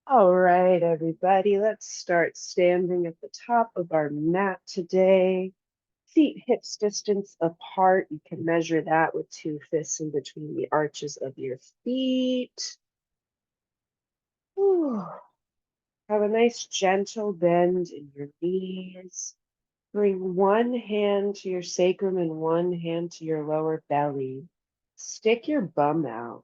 All right, everybody, let's start standing at the top of our mat today. Feet hips distance apart. You can measure that with two fists in between the arches of your feet. Whew. Have a nice gentle bend in your knees. Bring one hand to your sacrum and one hand to your lower belly. Stick your bum out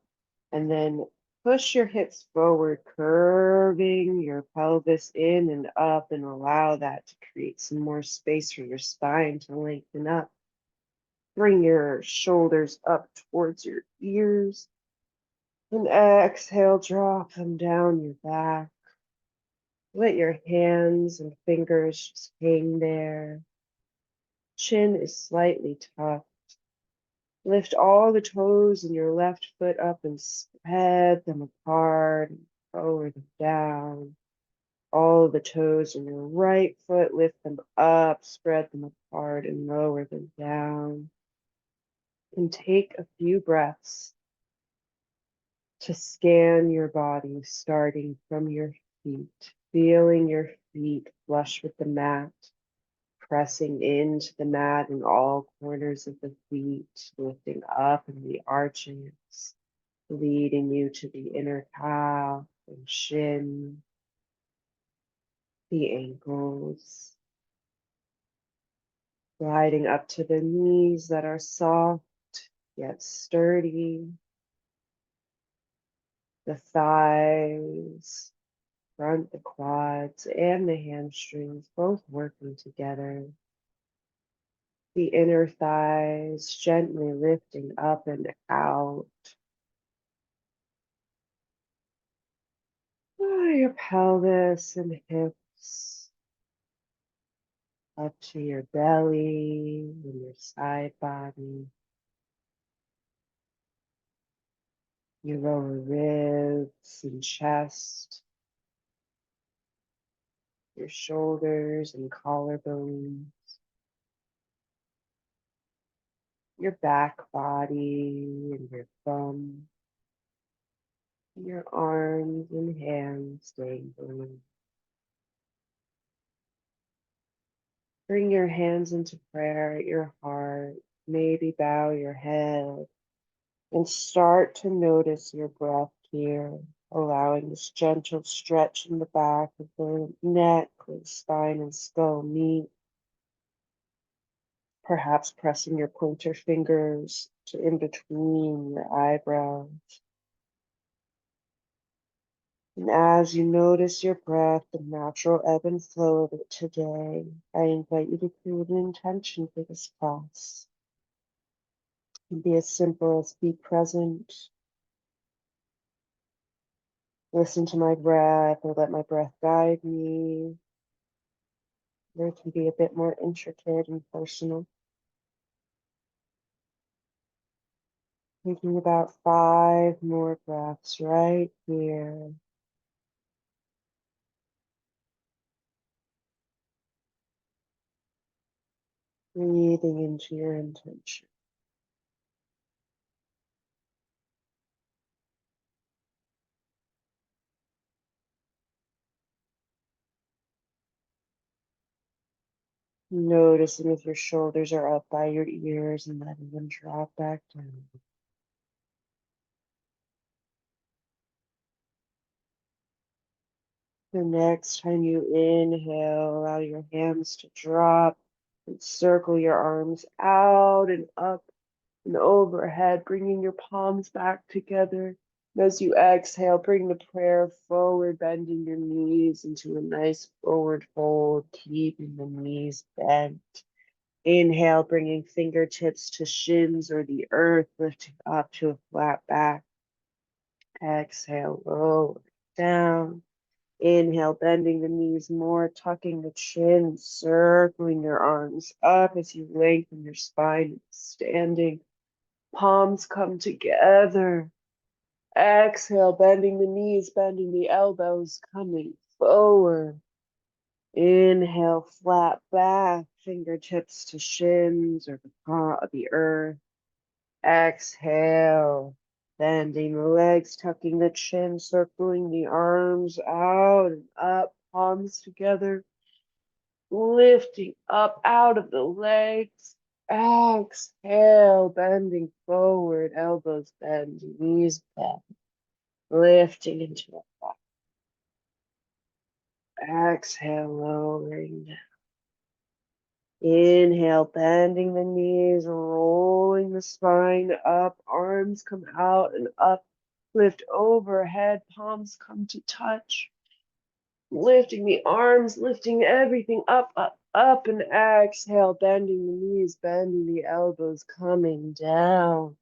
and then push your hips forward, curving your pelvis in and up, and allow that to create some more space for your spine to lengthen up. Bring your shoulders up towards your ears and exhale, drop them down your back. Let your hands and fingers just hang there. Chin is slightly tucked. Lift all the toes in your left foot up and spread them apart and lower them down. All the toes in your right foot, lift them up, spread them apart, and lower them down. And take a few breaths to scan your body, starting from your feet, feeling your feet flush with the mat, pressing into the mat in all corners of the feet, lifting up in the arches, leading you to the inner calf and shin, the ankles, gliding up to the knees that are soft yet sturdy, the thighs, front, the quads, and the hamstrings, both working together. The inner thighs gently lifting up and out. Your pelvis and hips up to your belly and your side body, your lower ribs and chest, your shoulders and collarbones, your back body and your thumb, your arms and hands dangling. Bring your hands into prayer at your heart. Maybe bow your head and start to notice your breath here, allowing this gentle stretch in the back of the neck where the spine and skull meet. Perhaps pressing your pointer fingers to in between your eyebrows. And as you notice your breath, the natural ebb and flow of it today, I invite you to create an intention for this class. It can be as simple as be present, listen to my breath, or let my breath guide me. Or it can be a bit more intricate and personal. Taking about 5 more breaths right here. Breathing into your intention. Noticing if your shoulders are up by your ears and letting them drop back down. The next time you inhale, allow your hands to drop and circle your arms out and up and overhead, bringing your palms back together. And as you exhale, bring the prayer forward, bending your knees into a nice forward fold, keeping the knees bent. Inhale, bringing fingertips to shins or the earth, lifting up to a flat back. Exhale, lower down. Inhale, bending the knees more, tucking the chin, circling your arms up as you lengthen your spine, standing. Palms come together. Exhale, bending the knees, bending the elbows, coming forward. Inhale, flat back, fingertips to shins or the paw of the earth. Exhale, bending the legs, tucking the chin, circling the arms out and up, palms together, lifting up out of the legs. Exhale, bending forward, elbows bend, knees bend, lifting into a back. Exhale, lowering down. Inhale, bending the knees, rolling the spine up, arms come out and up, lift overhead, palms come to touch, lifting the arms, lifting everything up, up, up, and exhale, bending the knees, bending the elbows, coming down.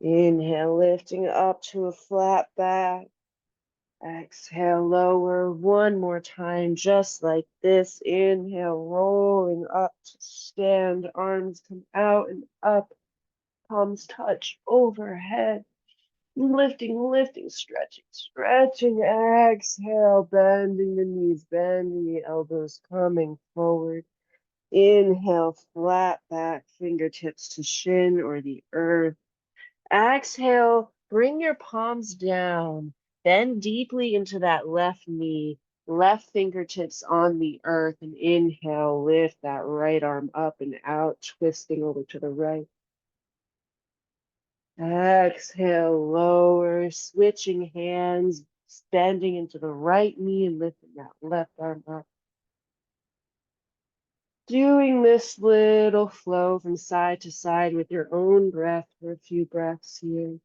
Inhale, lifting up to a flat back. Exhale, lower one more time, just like this. Inhale, rolling up to stand. Arms come out and up. Palms touch overhead. Lifting, lifting, stretching, stretching. Exhale, bending the knees, bending the elbows, coming forward. Inhale, flat back, fingertips to shin or the earth. Exhale, bring your palms down. Bend deeply into that left knee, left fingertips on the earth, and inhale, lift that right arm up and out, twisting over to the right. Exhale, lower, switching hands, bending into the right knee and lifting that left arm up. Doing this little flow from side to side with your own breath for a few breaths here.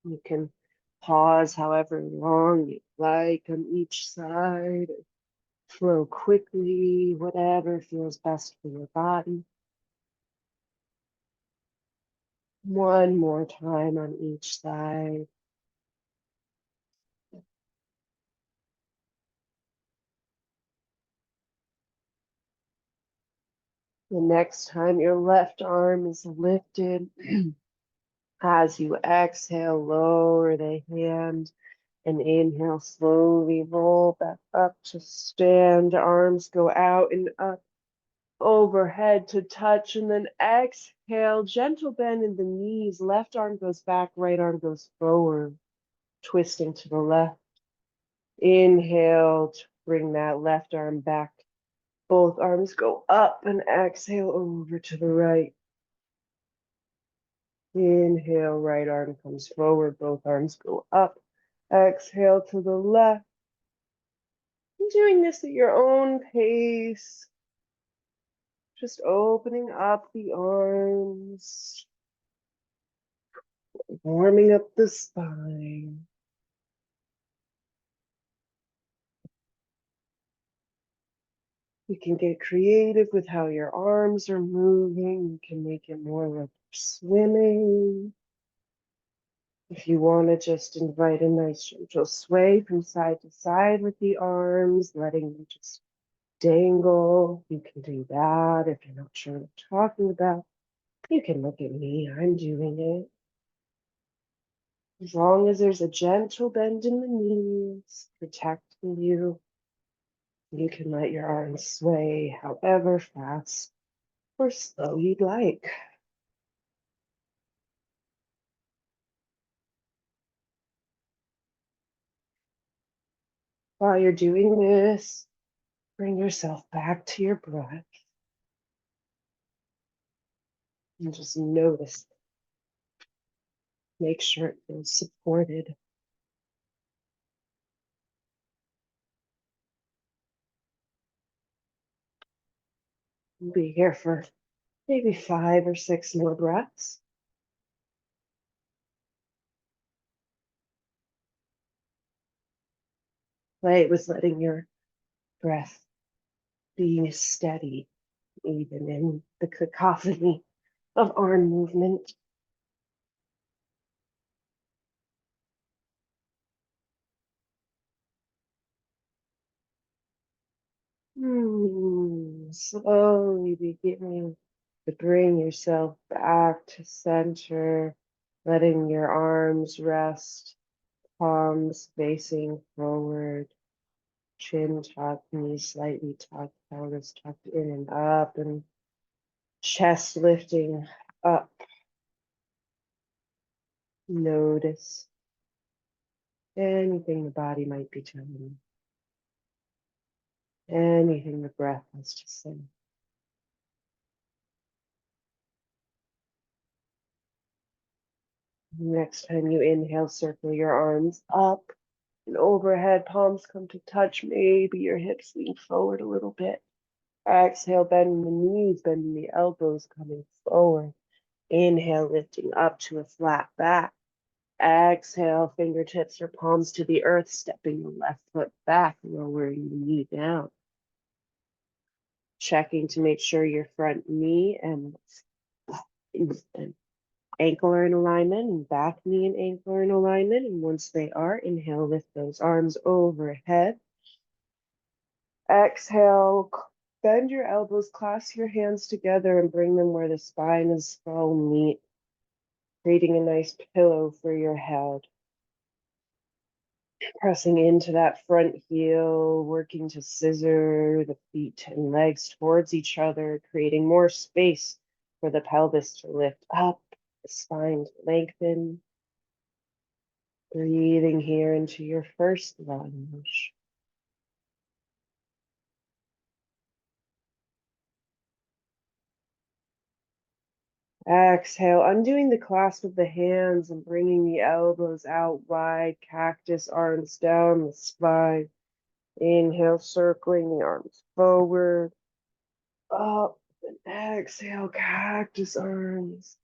You can pause however long you like on each side, flow quickly, whatever feels best for your body. One more time on each side. The next time your left arm is lifted, as you exhale, lower the hand and inhale, slowly roll back up to stand. Arms go out and up, overhead to touch, and then exhale, gentle bend in the knees. Left arm goes back, right arm goes forward, twisting to the left. Inhale to bring that left arm back. Both arms go up and exhale over to the right. Inhale, right arm comes forward, both arms go up. Exhale to the left. Doing this at your own pace. Just opening up the arms, warming up the spine. You can get creative with how your arms are moving. You can make it more like swimming. If you want to just invite a nice gentle sway from side to side with the arms, letting them just dangle, you can do that. If you're not sure what I'm talking about, you can look at me. I'm doing it. As long as there's a gentle bend in the knees, protecting you, you can let your arms sway however fast or slow you'd like. While you're doing this, bring yourself back to your breath and just notice. Make sure it feels supported. We'll be here for maybe 5 or 6 more breaths. Play with letting your breath be steady, even in the cacophony of arm movement. Slowly beginning to bring yourself back to center, letting your arms rest, palms facing forward. Chin tucked, knees slightly tucked, pelvis tucked in and up, and chest lifting up. Notice anything the body might be telling you, anything the breath has to say. Next time you inhale, circle your arms up and overhead, palms come to touch. Maybe your hips lean forward a little bit. Exhale, bending the knees, bending the elbows, coming forward. Inhale, lifting up to a flat back. Exhale, fingertips or palms to the earth, stepping the left foot back, lowering the knee down. Checking to make sure your front knee and ankle are in alignment, and back knee and ankle are in alignment. And once they are, inhale, lift those arms overhead. Exhale, bend your elbows, clasp your hands together, and bring them where the spine and skull meet, creating a nice pillow for your head. Pressing into that front heel, working to scissor the feet and legs towards each other, creating more space for the pelvis to lift up, the spine to lengthen. Breathing here into your first lunge. Exhale, undoing the clasp of the hands and bringing the elbows out wide, cactus arms down the spine. Inhale, circling the arms forward, up, and exhale, cactus arms.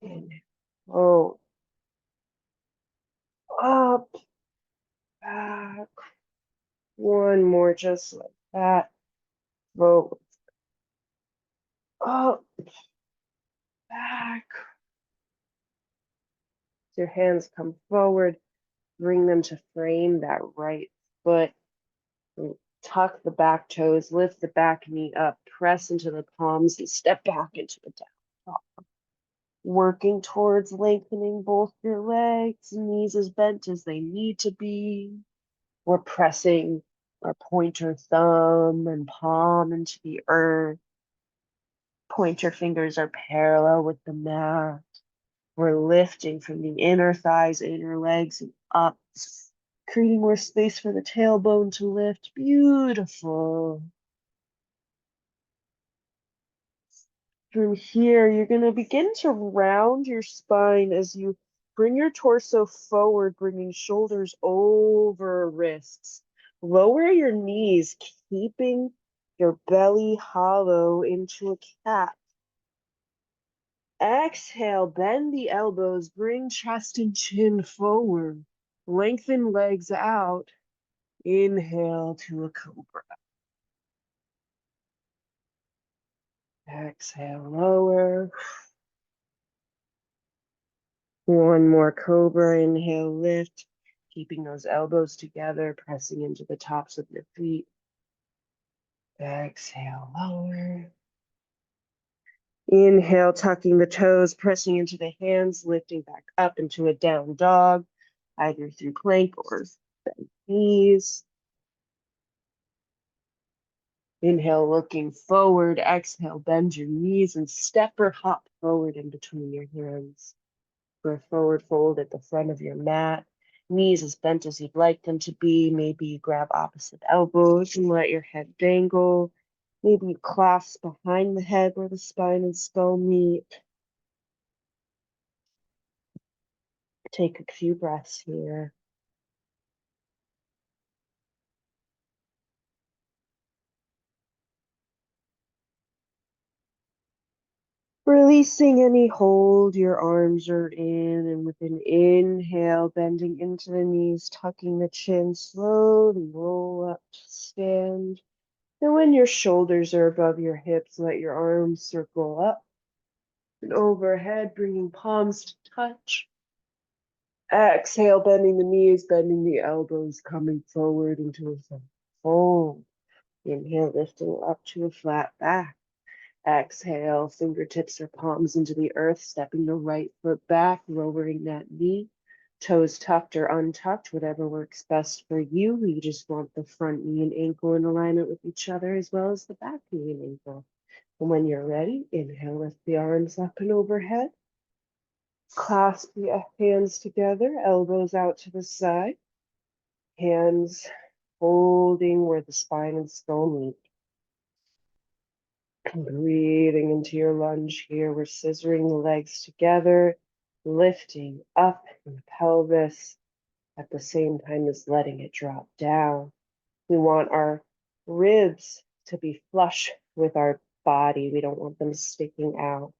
Inhale, oh, up, back. One more, just like that. Forward, up, back. Your hands come forward. Bring them to frame that right foot. Tuck the back toes, lift the back knee up, press into the palms, and step back into the down dog. Working towards lengthening both your legs, knees as bent as they need to be. We're pressing our pointer thumb and palm into the earth. Pointer fingers are parallel with the mat. We're lifting from the inner thighs, inner legs, and up, creating more space for the tailbone to lift. Beautiful. From here, you're going to begin to round your spine as you bring your torso forward, bringing shoulders over wrists. Lower your knees, keeping your belly hollow into a cat. Exhale, bend the elbows, bring chest and chin forward. Lengthen legs out. Inhale to a cobra. Exhale, lower. One more cobra. Inhale, lift. Keeping those elbows together, pressing into the tops of your feet. Exhale, lower. Inhale, tucking the toes, pressing into the hands, lifting back up into a down dog, either through plank or bent knees. Inhale, looking forward. Exhale, bend your knees and step or hop forward in between your hands. For a forward fold at the front of your mat. Knees as bent as you'd like them to be. Maybe you grab opposite elbows and let your head dangle. Maybe you clasp behind the head where the spine and skull meet. Take a few breaths here. Releasing any hold your arms are in, and with an inhale, bending into the knees, tucking the chin, slowly roll up to stand. And when your shoulders are above your hips, let your arms circle up and overhead, bringing palms to touch. Exhale, bending the knees, bending the elbows, coming forward into a fold. Inhale, lifting up to a flat back. Exhale, fingertips or palms into the earth, stepping the right foot back, lowering that knee. Toes tucked or untucked, whatever works best for you. We just want the front knee and ankle in alignment with each other as well as the back knee and ankle. And when you're ready, inhale, lift the arms up and overhead. Clasp the hands together, elbows out to the side. Hands holding where the spine and skull meet. Breathing into your lunge here. We're scissoring the legs together, lifting up in the pelvis at the same time as letting it drop down. We want our ribs to be flush with our body. We don't want them sticking out.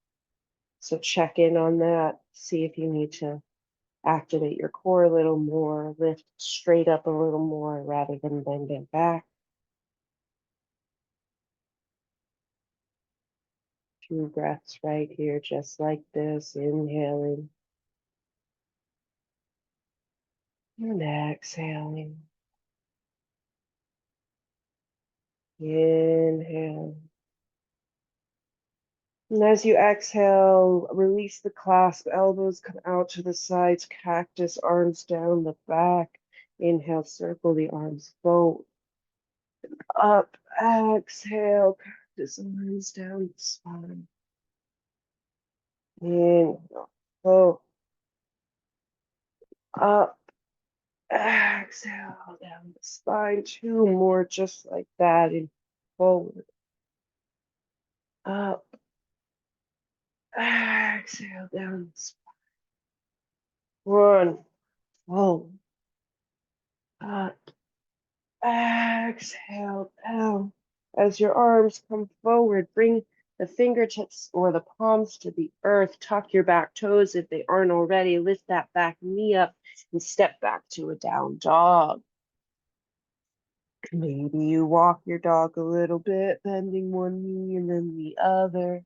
So check in on that. See if you need to activate your core a little more, lift straight up a little more rather than bend it back. Few breaths right here, just like this, inhaling and exhaling. Inhale. And as you exhale, release the clasp, elbows come out to the sides, cactus, arms down the back. Inhale, circle the arms forward, up, exhale, cactus, arms down the spine. Inhale, forward, up, exhale, down the spine. Two more just like that, and forward, up, exhale, down the spine. One, forward, up, exhale down. As your arms come forward, bring the fingertips or the palms to the earth. Tuck your back toes if they aren't already. Lift that back knee up and step back to a down dog. Maybe you walk your dog a little bit, bending one knee and then the other.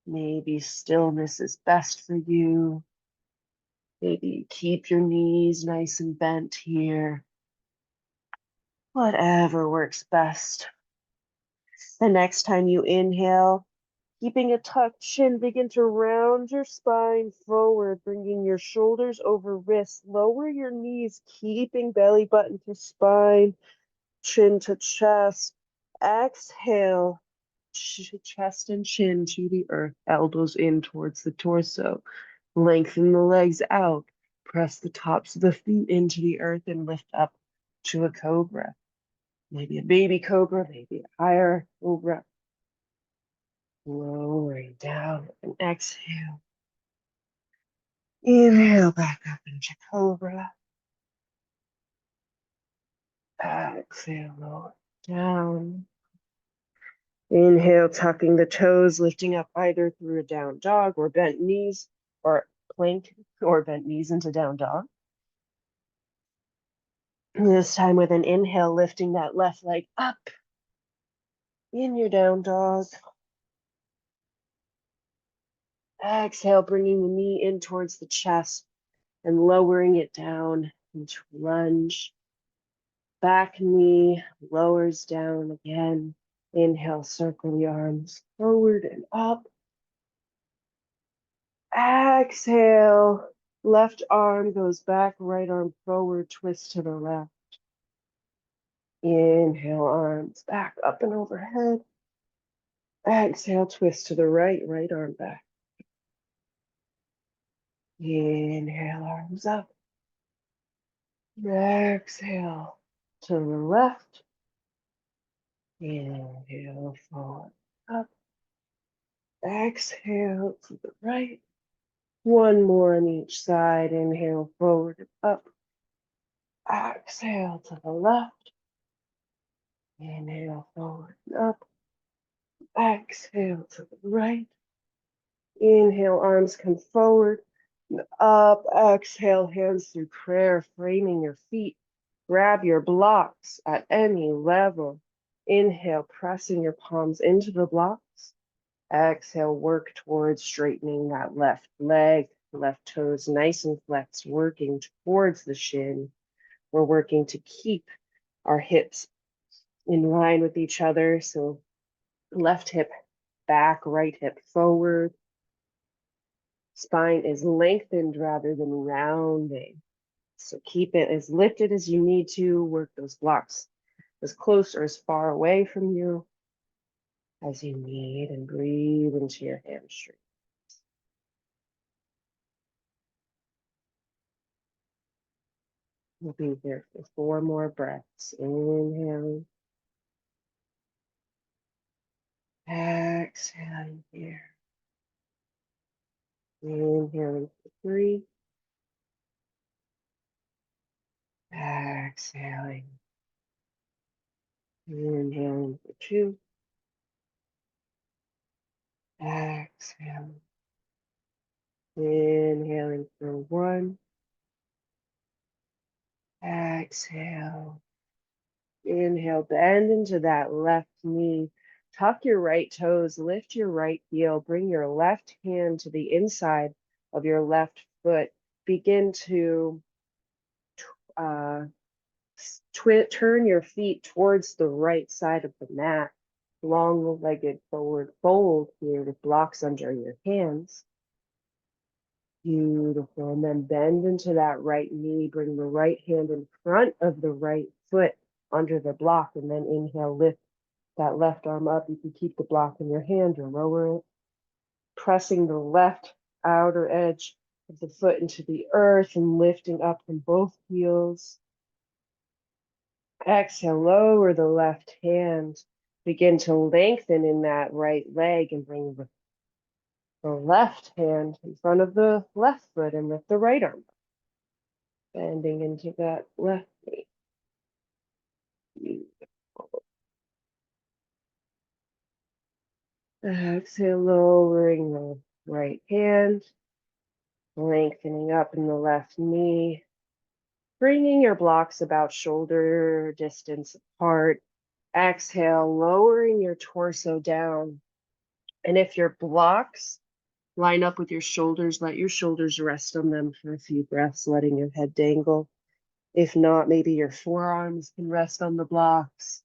Maybe stillness is best for you. Maybe you keep your knees nice and bent here. Whatever works best. The next time you inhale, keeping a tucked chin, begin to round your spine forward, bringing your shoulders over wrists. Lower your knees, keeping belly button to spine, chin to chest. Exhale, chest and chin to the earth, elbows in towards the torso. Lengthen the legs out. Press the tops of the feet into the earth and lift up to a cobra. Maybe a baby cobra, maybe a higher cobra. Lowering down and exhale. Inhale back up into cobra. Exhale, lower down. Inhale, tucking the toes, lifting up either through a down dog or bent knees, or plank or bent knees into down dog. This time with an inhale, lifting that left leg up in your down dog. Exhale, bringing the knee in towards the chest and lowering it down into lunge. Back knee lowers down again. Inhale, circle the arms forward and up. Exhale, left arm goes back, right arm forward, twist to the left. Inhale, arms back, up and overhead. Exhale, twist to the right, right arm back. Inhale, arms up. Exhale to the left. Inhale, forward, up. Exhale to the right. One more on each side. Inhale, forward and up. Exhale to the left. Inhale, forward and up. Exhale to the right. Inhale, arms come forward and up. Exhale, hands through prayer, framing your feet. Grab your blocks at any level. Inhale, pressing your palms into the blocks. Exhale, work towards straightening that left leg, left toes nice and flexed, working towards the shin. We're working to keep our hips in line with each other. So left hip back, right hip forward. Spine is lengthened rather than rounding. So keep it as lifted as you need to. Work those blocks as close or as far away from you as you need, and breathe into your hamstring. We'll be here for 4 more breaths. Inhaling, exhaling here. Inhaling for 3, exhaling. Inhaling for 2, exhaling. Inhaling for 1, exhale. Inhale, bend into that left knee. Tuck your right toes, lift your right heel, bring your left hand to the inside of your left foot. Begin to uh, turn your feet towards the right side of the mat. Long-legged forward fold here with blocks under your hands. Beautiful. And then bend into that right knee. Bring the right hand in front of the right foot under the block. And then inhale, lift that left arm up. You can keep the block in your hand or lower it. Pressing the left outer edge of the foot into the earth and lifting up from both heels. Exhale, lower the left hand. Begin to lengthen in that right leg and bring the left hand in front of the left foot and lift the right arm. Bending into that left knee. Beautiful. Exhale, lowering the right hand. Lengthening up in the left knee. Bringing your blocks about shoulder distance apart. Exhale, lowering your torso down. And if your blocks line up with your shoulders, let your shoulders rest on them for a few breaths, letting your head dangle. If not, maybe your forearms can rest on the blocks.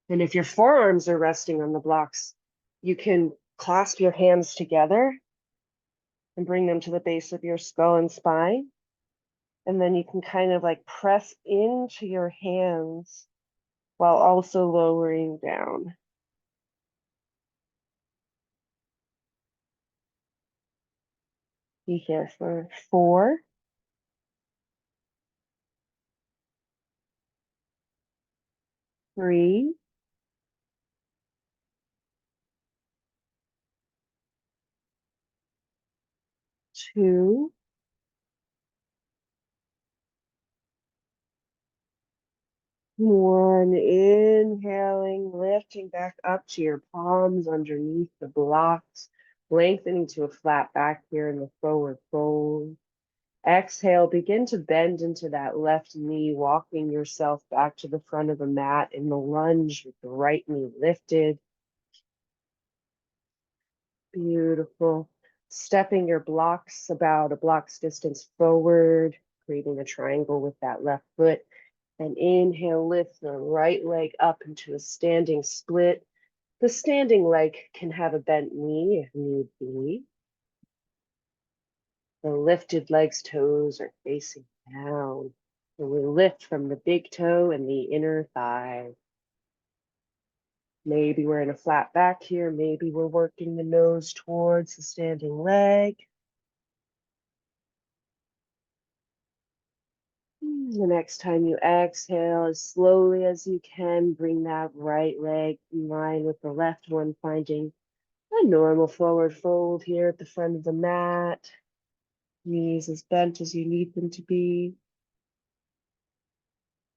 And if your forearms are resting on the blocks, you can clasp your hands together and bring them to the base of your skull and spine. And then you can kind of like press into your hands while also lowering down. Be here for 4, 3, 2, 1. Inhaling, lifting back up to your palms underneath the blocks, lengthening to a flat back here in the forward fold. Exhale, begin to bend into that left knee, walking yourself back to the front of the mat in the lunge with the right knee lifted. Beautiful. Stepping your blocks about a block's distance forward, creating a triangle with that left foot. And inhale, lift the right leg up into a standing split. The standing leg can have a bent knee if need be. The lifted leg's toes are facing down. And we lift from the big toe and the inner thigh. Maybe we're in a flat back here. Maybe we're working the nose towards the standing leg. The next time you exhale, as slowly as you can, bring that right leg in line with the left one, finding a normal forward fold here at the front of the mat. Knees as bent as you need them to be.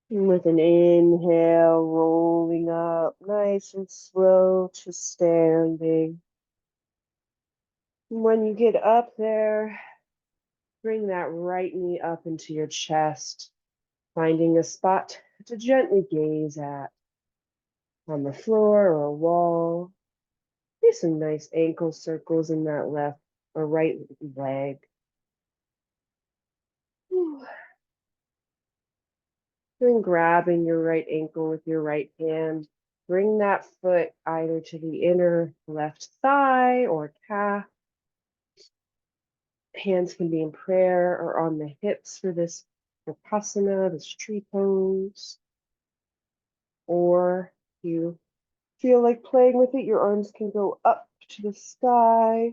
And with an inhale, rolling up nice and slow to standing. And when you get up there, bring that right knee up into your chest, finding a spot to gently gaze at on the floor or a wall. Do some nice ankle circles in that left or right leg. Then grabbing your right ankle with your right hand, bring that foot either to the inner left thigh or calf. Hands can be in prayer or on the hips for this Vipassana, this tree pose. Or you feel like playing with it, your arms can go up to the sky.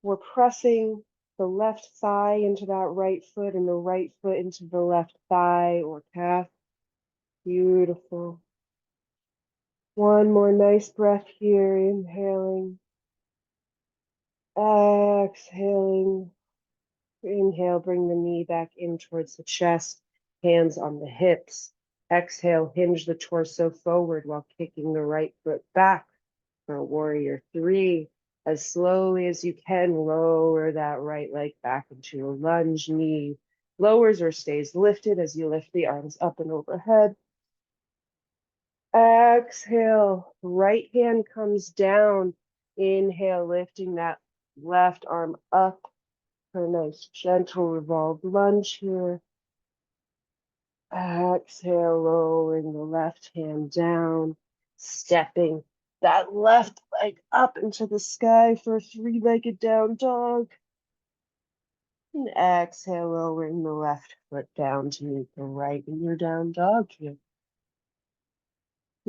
We're pressing the left thigh into that right foot and the right foot into the left thigh or calf. Beautiful. One more nice breath here, inhaling, exhaling. Inhale, bring the knee back in towards the chest, hands on the hips. Exhale, hinge the torso forward while kicking the right foot back for warrior three. As slowly as you can, lower that right leg back into a lunge. Knee lowers or stays lifted as you lift the arms up and overhead. Exhale, right hand comes down. Inhale, lifting that left arm up for a nice gentle revolved lunge here. Exhale, lowering the left hand down, stepping that left leg up into the sky for a three-legged down dog. And exhale, lowering the left foot down to meet the right in your down dog here.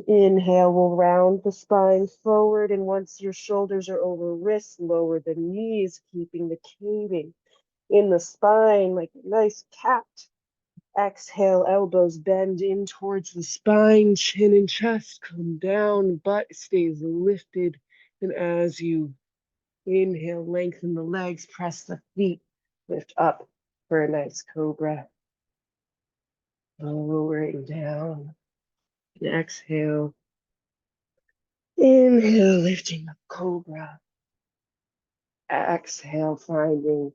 Inhale, we'll round the spine forward, and once your shoulders are over wrists, lower the knees, keeping the caving in the spine like a nice cat. Exhale, elbows bend in towards the spine, chin and chest come down, butt stays lifted. And as you inhale, lengthen the legs, press the feet, lift up for a nice cobra. Lowering down. And exhale. Inhale, lifting up cobra. Exhale, finding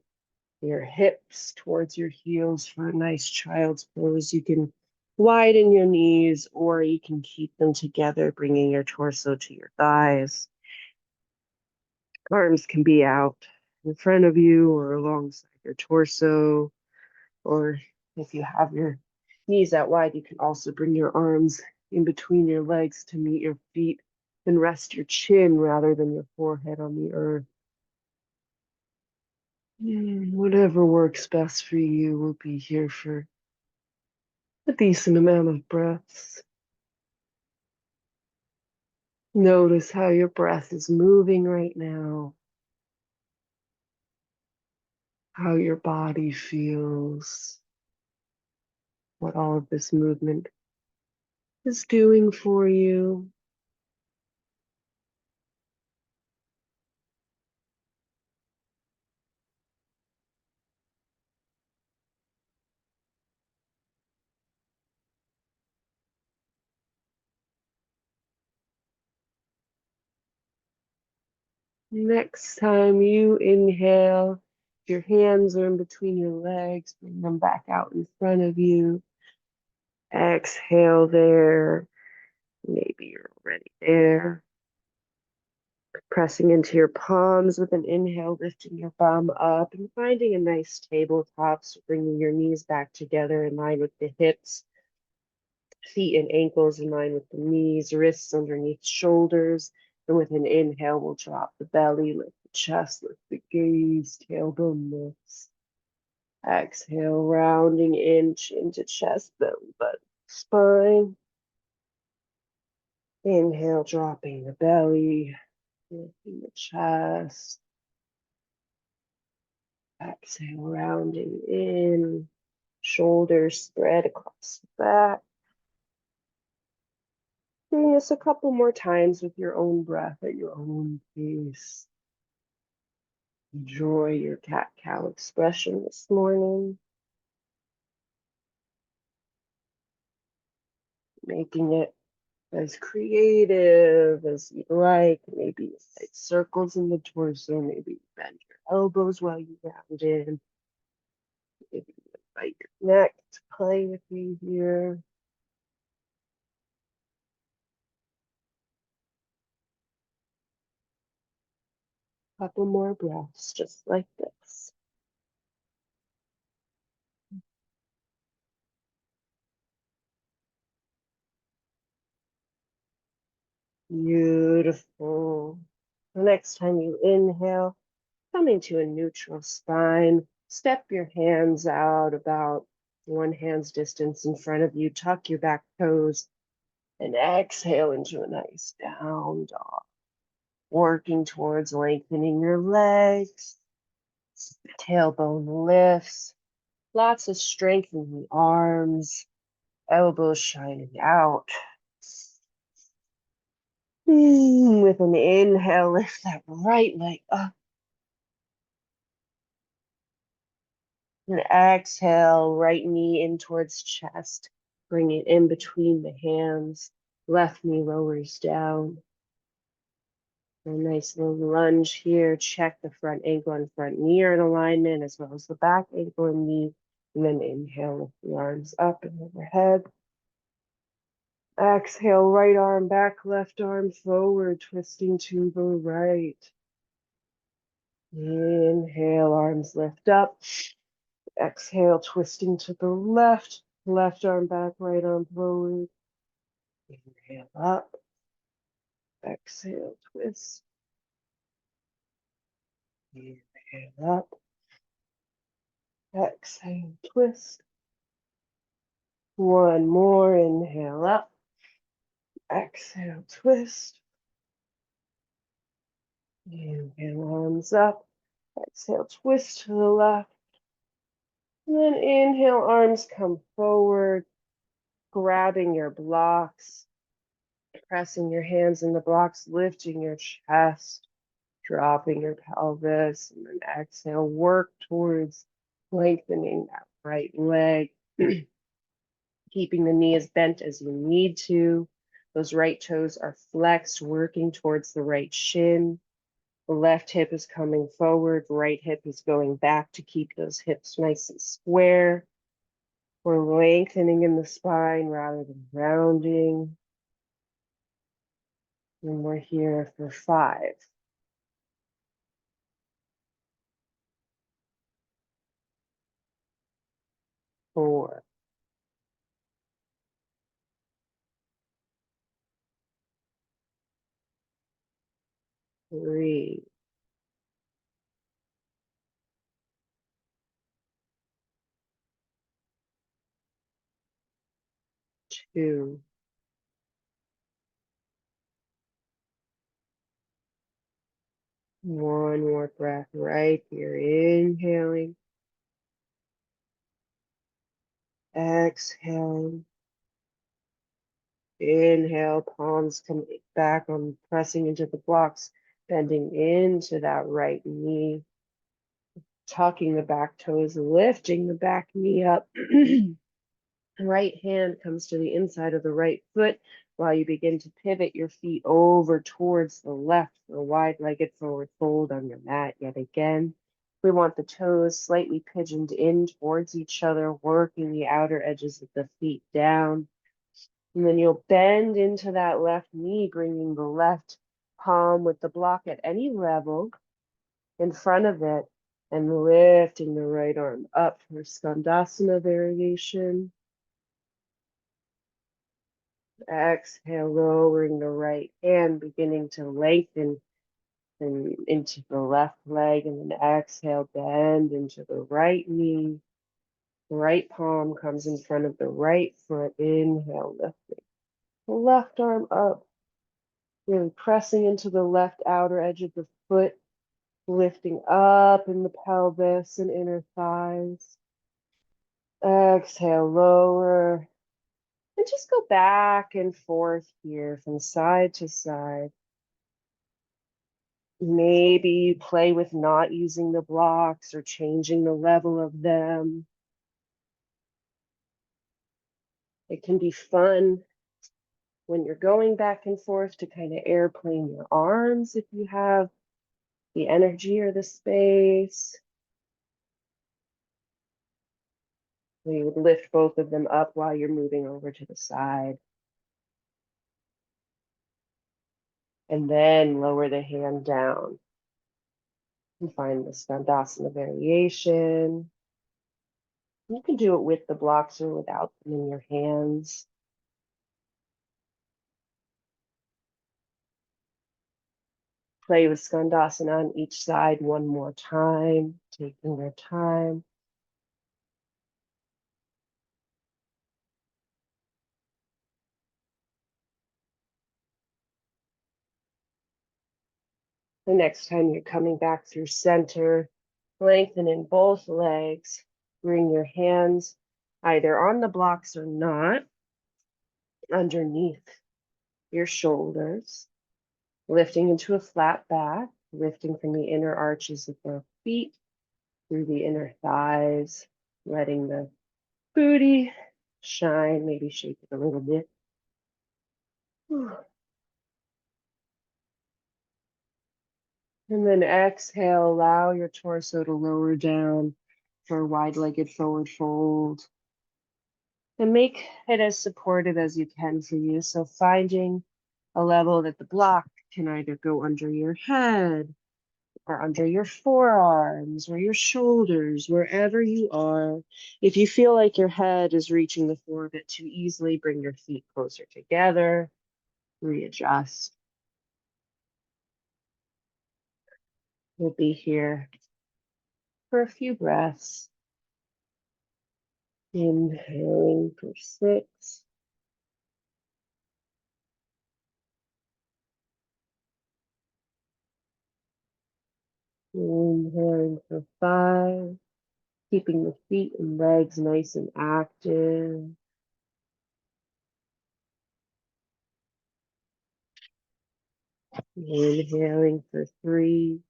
your hips towards your heels for a nice child's pose. You can widen your knees or you can keep them together, bringing your torso to your thighs. Arms can be out in front of you or alongside your torso. Or if you have your knees out wide, you can also bring your arms in between your legs to meet your feet and rest your chin rather than your forehead on the earth. Whatever works best for you. We'll be here for a decent amount of breaths. Notice how your breath is moving right now, how your body feels, what all of this movement is doing for you. Next time you inhale, your hands are in between your legs, bring them back out in front of you. Exhale there. Maybe you're already there. Pressing into your palms with an inhale, lifting your bum up and finding a nice tabletop, so bringing your knees back together in line with the hips, feet and ankles in line with the knees, wrists underneath shoulders. And with an inhale, we'll drop the belly, lift the chest, lift the gaze, tailbone lifts. Exhale, rounding inch into chest, belly, butt, spine. Inhale, dropping the belly, lifting the chest. Exhale, rounding in, shoulders spread across the back. Doing this a couple more times with your own breath at your own pace. Enjoy your cat-cow expression this morning. Making it as creative as you like. Maybe you make circles in the torso. Maybe you bend your elbows while you round in. Maybe you invite your neck to play with me here. Couple more breaths just like this. Beautiful. The next time you inhale, coming to a neutral spine. Step your hands out about one hand's distance in front of you. Tuck your back toes and exhale into a nice down dog. Working towards lengthening your legs. Tailbone lifts. Lots of strength in the arms. Elbows shining out. With an inhale, lift that right leg up. And exhale, right knee in towards chest. Bring it in between the hands. Left knee lowers down. A nice little lunge here. Check the front ankle and front knee are in alignment, as well as the back ankle and knee. And then inhale, lift the arms up and overhead. Exhale, right arm back, left arm forward, twisting to the right. Inhale, arms lift up. Exhale, twisting to the left. Left arm back, right arm forward. Inhale up. Exhale, twist. Inhale up. Exhale, twist. One more. Inhale up. Exhale, twist. Inhale, arms up. Exhale, twist to the left. And then inhale, arms come forward, grabbing your blocks, pressing your hands in the blocks, lifting your chest, dropping your pelvis, and then exhale, work towards lengthening that right leg, keeping the knee as bent as you need to. Those right toes are flexed, working towards the right shin. The left hip is coming forward, right hip is going back to keep those hips nice and square. We're lengthening in the spine rather than rounding. And we're here for 5, 4, 3, 2, 1. More breath right here. Inhaling, exhaling. Inhale, palms come back on pressing into the blocks, bending into that right knee, tucking the back toes, lifting the back knee up. Right hand comes to the inside of the right foot while you begin to pivot your feet over towards the left for a wide-legged forward fold on your mat yet again. We want the toes slightly pigeoned in towards each other, working the outer edges of the feet down. And then you'll bend into that left knee, bringing the left palm with the block at any level in front of it, and lifting the right arm up for Skandasana variation. Exhale, lowering the right hand, beginning to lengthen and into the left leg, and then exhale, bend into the right knee. The right palm comes in front of the right foot. Inhale, lifting the left arm up, really pressing into the left outer edge of the foot, lifting up in the pelvis and inner thighs. Exhale, lower, and just go back and forth here from side to side. Maybe you play with not using the blocks or changing the level of them. It can be fun when you're going back and forth to kind of airplane your arms if you have the energy or the space. You would lift both of them up while you're moving over to the side. And then lower the hand down and find the Skandasana variation. You can do it with the blocks or without them in your hands. Play with Skandasana on each side one more time, taking your time. The next time you're coming back through center, lengthen in both legs. Bring your hands either on the blocks or not underneath your shoulders, lifting into a flat back, lifting from the inner arches of the feet through the inner thighs, letting the booty shine, maybe shake it a little bit. And then exhale, allow your torso to lower down for a wide-legged forward fold. And make it as supportive as you can for you. So finding a level that the block can either go under your head or under your forearms or your shoulders, wherever you are. If you feel like your head is reaching the floor a bit too easily, bring your feet closer together, readjust. We'll be here for a few breaths. Inhaling for 6. Inhaling for 5. Keeping the feet and legs nice and active. Inhaling for 3.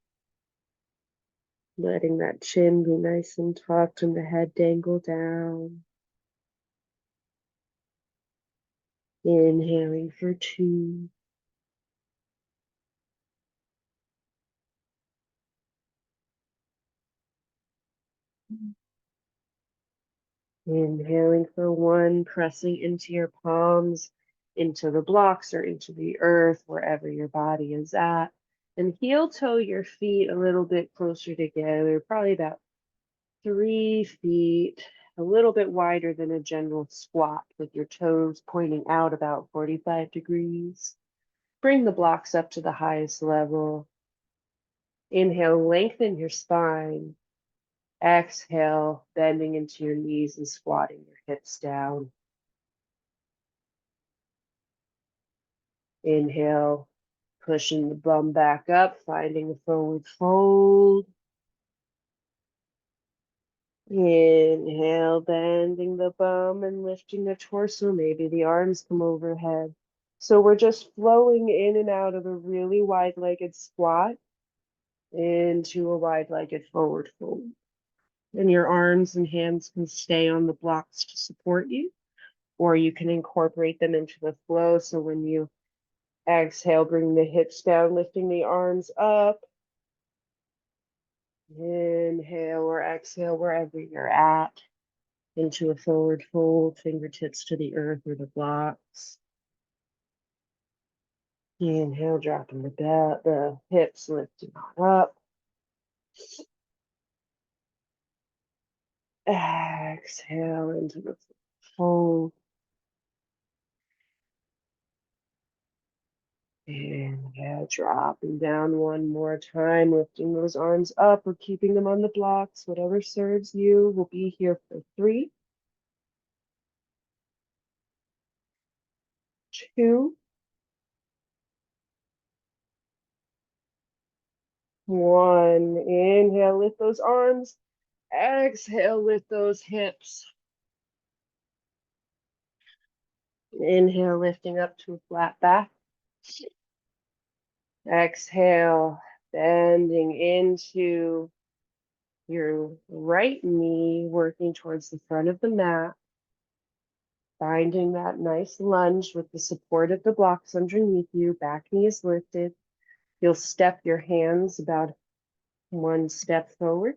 Letting that chin be nice and tucked and the head dangle down. Inhaling for 2. Inhaling for 1, pressing into your palms, into the blocks or into the earth, wherever your body is at. And heel toe your feet a little bit closer together, probably about 3 feet, a little bit wider than a general squat, with your toes pointing out about 45 degrees. Bring the blocks up to the highest level. Inhale, lengthen your spine. Exhale, bending into your knees and squatting your hips down. Inhale, pushing the bum back up, finding a forward fold. Inhale, bending the bum and lifting the torso. Maybe the arms come overhead. So we're just flowing in and out of a really wide-legged squat into a wide-legged forward fold. And your arms and hands can stay on the blocks to support you, or you can incorporate them into the flow. So when you exhale, bring the hips down, lifting the arms up. Inhale or exhale, wherever you're at, into a forward fold, fingertips to the earth or the blocks. Inhale, dropping the hips, lifting up. Exhale into the fold. Inhale, dropping down one more time, lifting those arms up or keeping them on the blocks, whatever serves you. We'll be here for 3, 2, 1. Inhale, lift those arms. Exhale, lift those hips. Inhale, lifting up to a flat back. Exhale, bending into your right knee, working towards the front of the mat. Finding that nice lunge with the support of the blocks underneath you. Back knee is lifted. You'll step your hands about 1 step forward.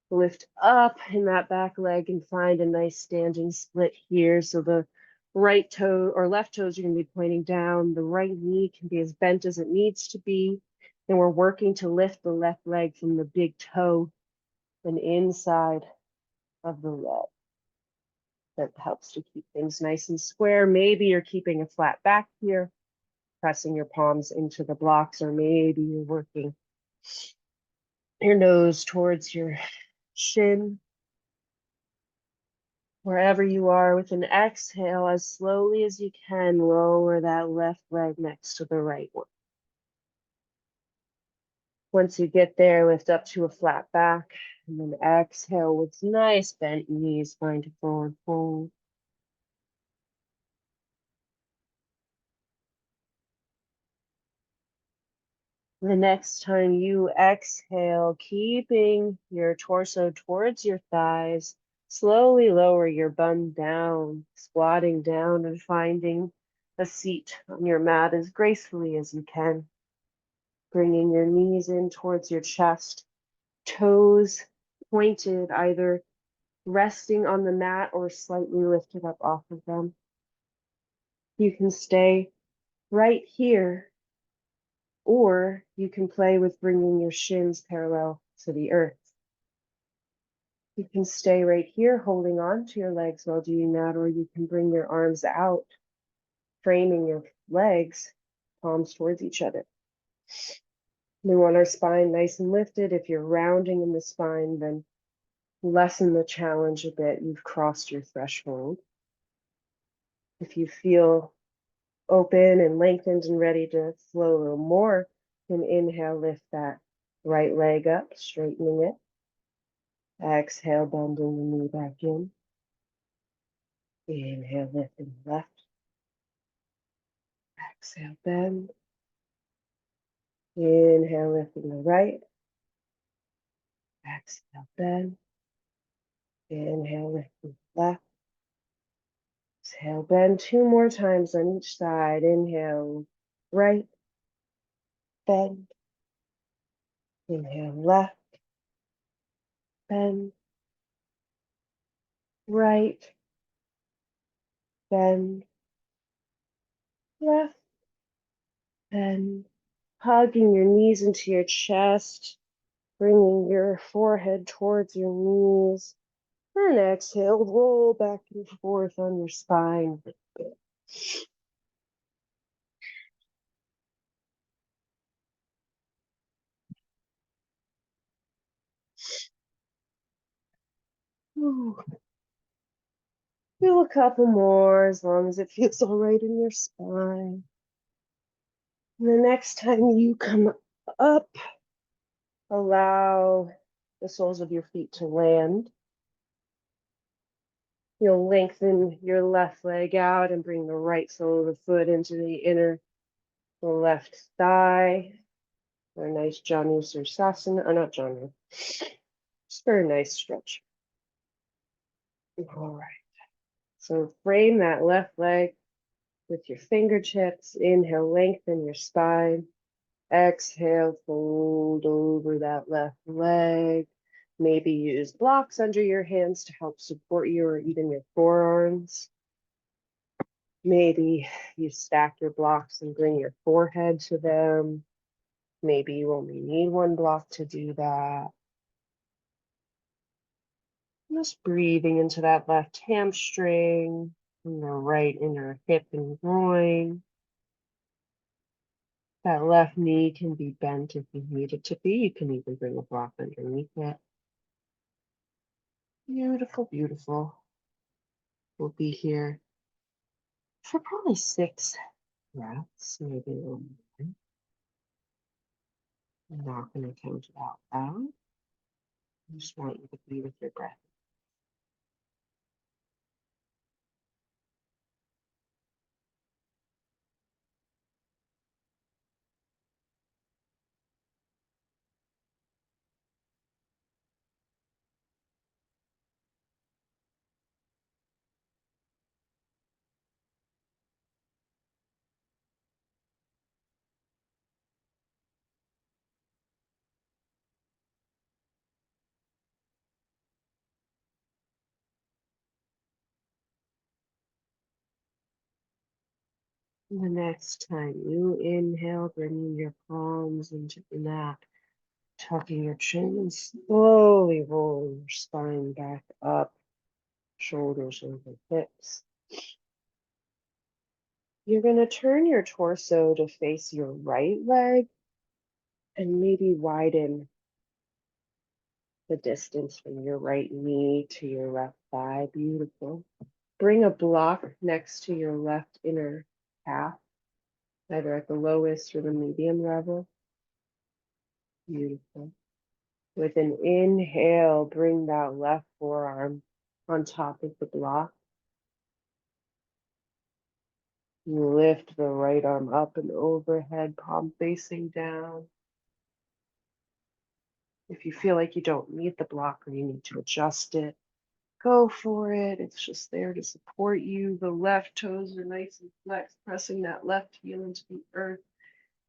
Lift up in that back leg and find a nice standing split here. So the right toe or left toes are going to be pointing down. The right knee can be as bent as it needs to be. And we're working to lift the left leg from the big toe and inside of the leg. That helps to keep things nice and square. Maybe you're keeping a flat back here. pressing your palms into the blocks, or maybe you're working your nose towards your shin. Wherever you are, with an exhale, as slowly as you can, lower that left leg next to the right one. Once you get there, lift up to a flat back, and then exhale with nice bent knees, find a forward fold. The next time you exhale, keeping your torso towards your thighs, slowly lower your bum down, squatting down and finding a seat on your mat as gracefully as you can. Bringing your knees in towards your chest, toes pointed, either resting on the mat or slightly lifted up off of them. You can stay right here, or you can play with bringing your shins parallel to the earth. You can stay right here holding on to your legs while doing that, or you can bring your arms out, framing your legs, palms towards each other. We want our spine nice and lifted. If you're rounding in the spine, then lessen the challenge a bit. You've crossed your threshold. If you feel open and lengthened and ready to flow a little more, then inhale, lift that right leg up, straightening it. Exhale, bending the knee back in. Inhale, lifting the left. Exhale, bend. Inhale, lifting the right. Exhale, bend. Inhale, lifting the left. Exhale, bend 2 more times on each side. Inhale, right, bend. Inhale, left, bend. Right, bend. Left, bend. Hugging your knees into your chest, bringing your forehead towards your knees. And exhale, roll back and forth on your spine. Ooh. Do a couple more as long as it feels all right in your spine. And the next time you come up, allow the soles of your feet to land. You'll lengthen your left leg out and bring the right sole of the foot into the inner left thigh. For a nice Janu Sirsasana, or not Janu, just for a nice stretch. All right. So frame that left leg with your fingertips. Inhale, lengthen your spine. Exhale, fold over that left leg. Maybe use blocks under your hands to help support you, or even your forearms. Maybe you stack your blocks and bring your forehead to them. Maybe you only need one block to do that. Just breathing into that left hamstring and the right inner hip and groin. That left knee can be bent if you need it to be. You can even bring a block underneath it. Beautiful, beautiful. We'll be here for probably 6 breaths, maybe a little more. I'm not going to count it out loud. I just want you to be with your breath. And the next time you inhale, bringing your palms into the mat, tucking your chin and slowly rolling your spine back up, shoulders over hips. You're going to turn your torso to face your right leg and maybe widen the distance from your right knee to your left thigh. Beautiful. Bring a block next to your left inner calf, either at the lowest or the medium level. Beautiful. With an inhale, bring that left forearm on top of the block. You lift the right arm up and overhead, palm facing down. If you feel like you don't need the block or you need to adjust it, go for it. It's just there to support you. The left toes are nice and flexed, pressing that left heel into the earth.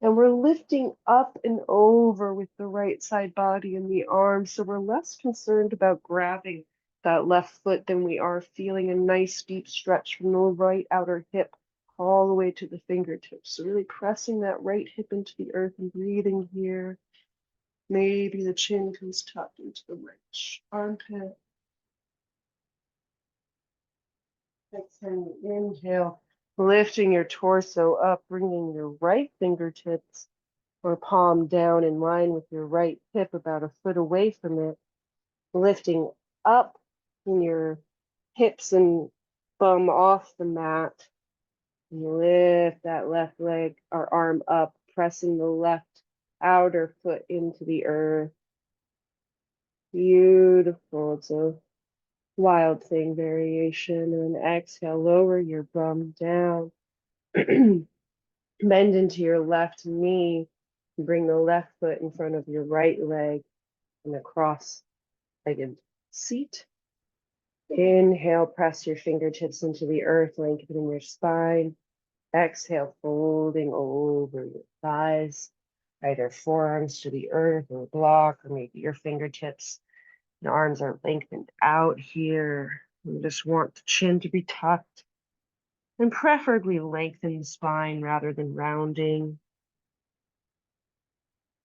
And we're lifting up and over with the right side body and the arms. So we're less concerned about grabbing that left foot than we are feeling a nice deep stretch from the right outer hip all the way to the fingertips. So really pressing that right hip into the earth and breathing here. Maybe the chin comes tucked into the right armpit. Exhale, inhale, lifting your torso up, bringing your right fingertips or palm down in line with your right hip, about a foot away from it, lifting up in your hips and bum off the mat. Lift that left leg or arm up, pressing the left outer foot into the earth. Beautiful. It's a wild thing variation. And exhale, lower your bum down. Bend into your left knee. Bring the left foot in front of your right leg in a cross-legged seat. Inhale, press your fingertips into the earth, lengthening your spine. Exhale, folding over your thighs, either forearms to the earth or block, or maybe your fingertips and arms are lengthened out here. You just want the chin to be tucked and preferably lengthen the spine rather than rounding.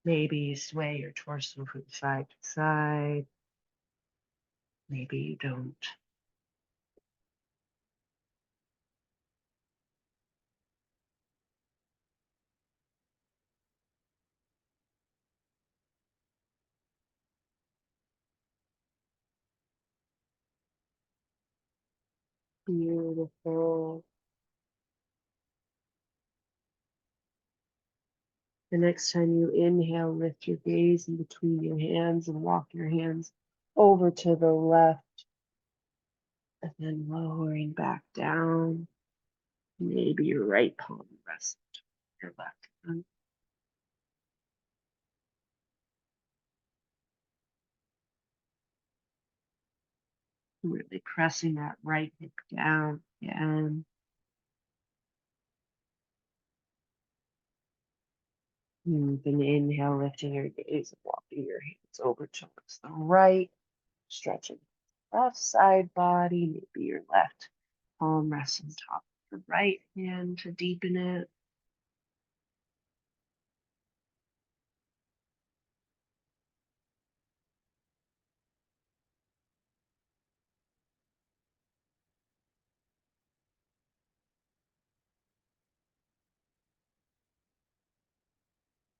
Maybe you sway your torso from side to side. Maybe you don't. Beautiful. The next time you inhale, lift your gaze in between your hands and walk your hands over to the left, and then lowering back down. Maybe your right palm rests on your left hand. Really pressing that right hip down again. And then inhale, lifting your gaze and walking your hands over towards the right, stretching left side body, maybe your left palm rests on top of the right hand to deepen it.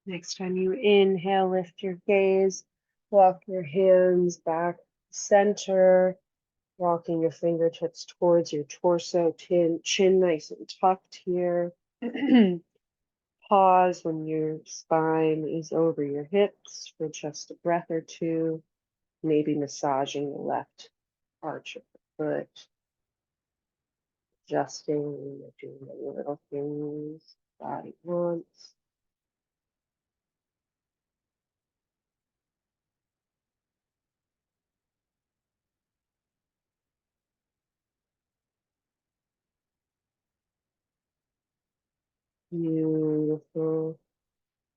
Next time you inhale, lift your gaze, walk your hands back center, walking your fingertips towards your torso, chin nice and tucked here. Pause when your spine is over your hips for just a breath or two, maybe massaging the left arch of the foot, adjusting, doing the little things body wants. Beautiful.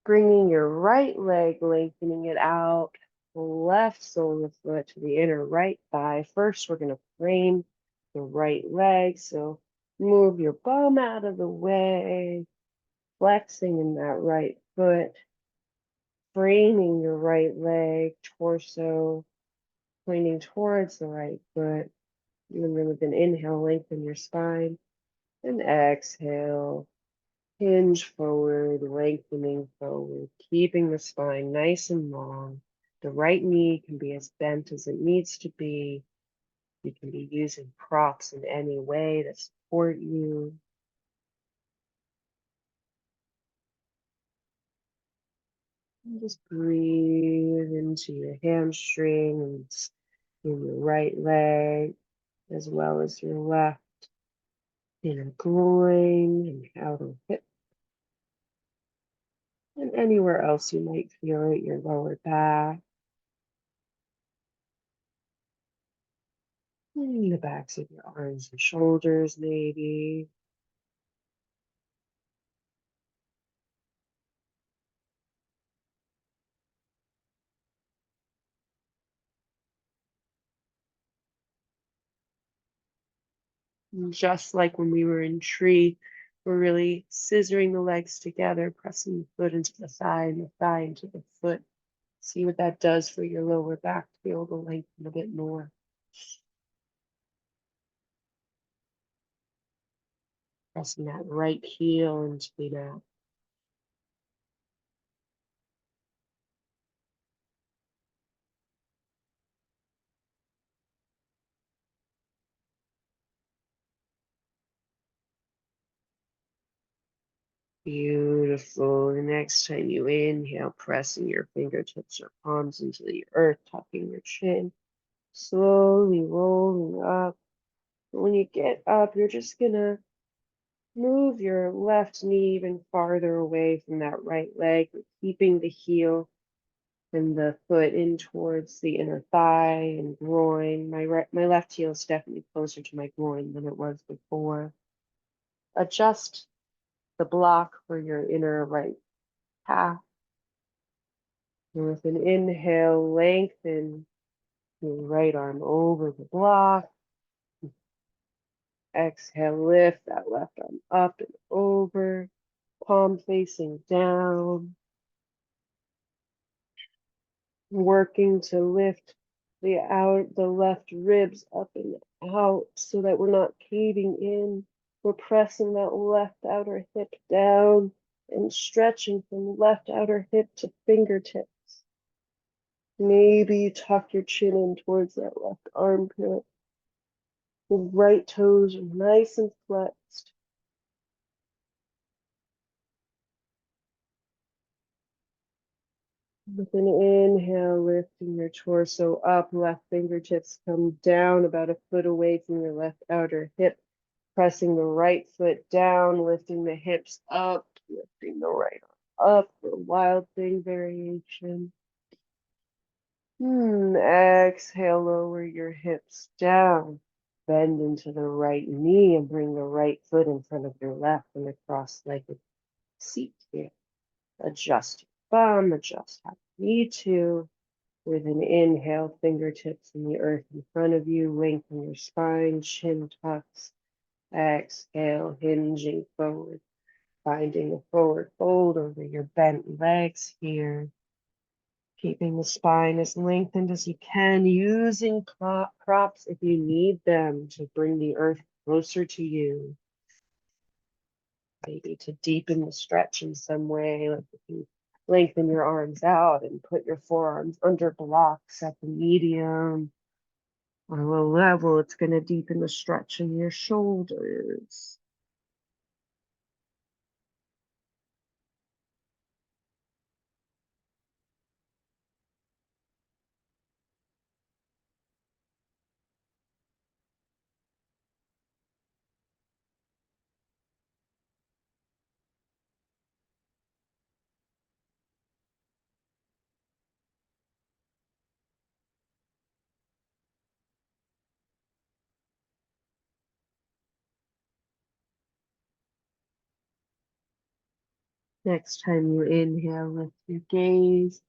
Bringing your right leg, lengthening it out, left sole of the foot to the inner right thigh. First, we're going to frame the right leg. So move your bum out of the way, flexing in that right foot, framing your right leg, torso, pointing towards the right foot. And then with an inhale, lengthen your spine. And exhale. Hinge forward, lengthening forward, keeping the spine nice and long. The right knee can be as bent as it needs to be. You can be using props in any way that support you. And just breathe into your hamstrings in your right leg, as well as your left inner groin and outer hip, and anywhere else you might feel it, your lower back, and the backs of your arms and shoulders, maybe. And just like when we were in tree, we're really scissoring the legs together, pressing the foot into the thigh and the thigh into the foot. See what that does for your lower back to be able to lengthen a bit more. Pressing that right heel into the mat. Beautiful. The next time you inhale, pressing your fingertips or palms into the earth, tucking your chin, slowly rolling up. But when you get up, you're just gonna move your left knee even farther away from that right leg, keeping the heel and the foot in towards the inner thigh and groin. My left heel is definitely closer to my groin than it was before. Adjust the block for your inner right calf. And with an inhale, lengthen your right arm over the block. Exhale, lift that left arm up and over, palm facing down. Working to lift the left ribs up and out so that we're not caving in. We're pressing that left outer hip down and stretching from left outer hip to fingertips. Maybe you tuck your chin in towards that left armpit. The right toes are nice and flexed. With an inhale, lifting your torso up, left fingertips come down about a foot away from your left outer hip, pressing the right foot down, lifting the hips up, lifting the right arm up for wild thing variation. Exhale, lower your hips down. Bend into the right knee and bring the right foot in front of your left in a cross-legged seat here. Adjust your bum, adjust how you need to. With an inhale, fingertips in the earth in front of you, lengthen your spine, chin tucks. Exhale, hinging forward, finding a forward fold over your bent legs here. Keeping the spine as lengthened as you can, using props if you need them to bring the earth closer to you. Maybe to deepen the stretch in some way, like if you lengthen your arms out and put your forearms under blocks at the medium or low level, it's going to deepen the stretch in your shoulders. Next time you inhale, lift your gaze.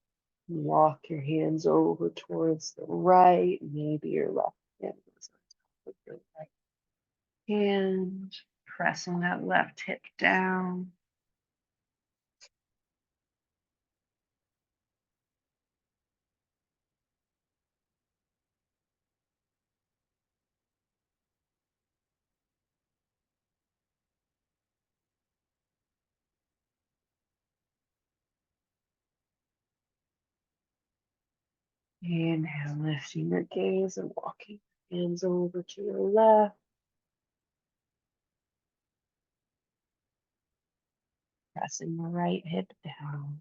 Walk your hands over towards the right. Maybe your left hand goes on top of your right hand. Pressing that left hip down. Inhale, lifting your gaze and walking your hands over to your left. Pressing the right hip down.